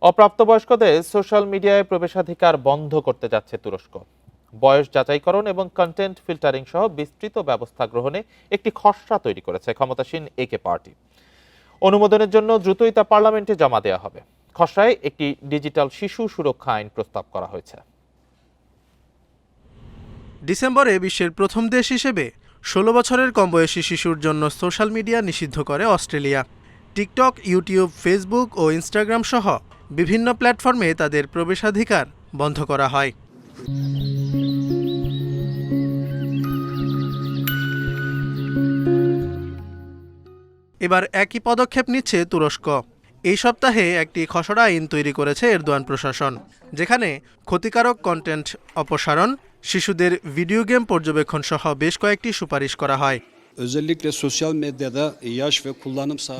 অপ্রাপ্তবয়স্কদের social মিডিয়ায় প্রবেশাধিকার বন্ধ করতে যাচ্ছে তুরস্ক। বয়স যাচাইকরণ এবং কন্টেন্ট ফিল্টারিং সহ বিস্তৃত ব্যবস্থা গ্রহণে একটি খসড়া তৈরি করেছে ক্ষমতাসীন একে পার্টি। অনুমোদনের জন্য দ্রুতই তা পার্লামেন্টে জমা দেওয়া হবে। খসড়ায় একটি ডিজিটাল শিশু সুরক্ষা আইন প্রস্তাব করা হয়েছে। ডিসেম্বরে বিশ্বের প্রথম দেশ হিসেবে ১৬ বছরের কম বয়সী শিশুর জন্য সোশ্যাল মিডিয়া নিষিদ্ধ করে অস্ট্রেলিয়া। টিকটক, ইউটিউব, ফেসবুক ও ইনস্টাগ্রাম সহ বিভিন্ন প্ল্যাটফর্মে তাদের প্রবেশাধিকার বন্ধ করা হয়। এবার একই পদক্ষেপ নিচ্ছে তুরস্ক। এই সপ্তাহে একটি খসড়া আইন তৈরি করেছে এরদোয়ান প্রশাসন, যেখানে ক্ষতিকারক কন্টেন্ট অপসারণ, শিশুদের ভিডিও গেম পর্যবেক্ষণ সহ বেশ কয়েকটি সুপারিশ করা হয়।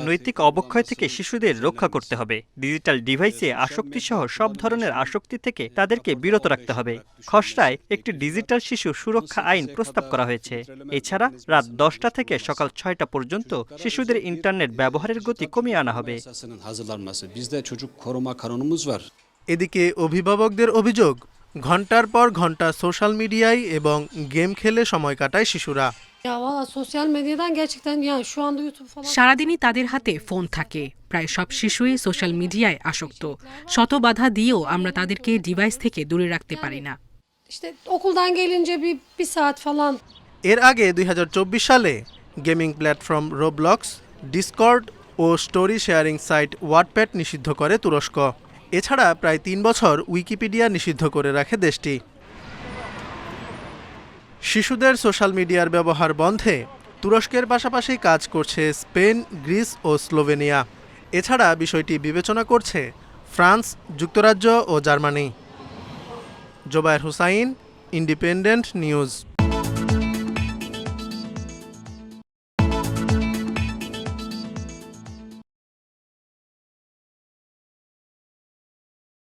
নৈতিক অবক্ষয় থেকে শিশুদের রক্ষা করতে হবে। ডিজিটাল ডিভাইসে আসক্তি সহ সব ধরনের আসক্তি থেকে তাদেরকে বিরত রাখতে হবে। খসড়ায় একটি ডিজিটাল শিশু সুরক্ষা আইন প্রস্তাব করা হয়েছে। এছাড়া রাত 10টা থেকে সকাল 6টা পর্যন্ত শিশুদের ইন্টারনেট ব্যবহারের গতি কমিয়ে আনা হবে। এদিকে অভিভাবকদের অভিযোগ, ঘন্টার পর ঘন্টা সোশ্যাল মিডিয়ায় এবং গেম খেলে সময় কাটায় শিশুরা। সারাদিনই তাদের হাতে ফোন থাকে। প্রায় সব শিশুই সোশ্যাল মিডিয়ায় আসক্ত। শত বাধা দিয়েও আমরা তাদেরকে ডিভাইস থেকে দূরে রাখতে পারি না। এর আগে ২০২৪ সালে গেমিং প্ল্যাটফর্ম রোবলক্স, ডিসকর্ড ও স্টোরি শেয়ারিং সাইট ওয়াটপ্যাড নিষিদ্ধ করে তুরস্ক। এছাড়া প্রায় ৩ বছর উইকিপিডিয়া নিষিদ্ধ করে রাখে দেশটি। শিশুদের সোশ্যাল মিডিয়ার ব্যবহার বন্ধে তুরস্কের পাশাপাশি কাজ করছে স্পেন, গ্রিস ও স্লোভেনিয়া। এছাড়া বিষয়টি বিবেচনা করছে ফ্রান্স, যুক্তরাজ্য ও Germany. Zobayer Hussain, Independent news.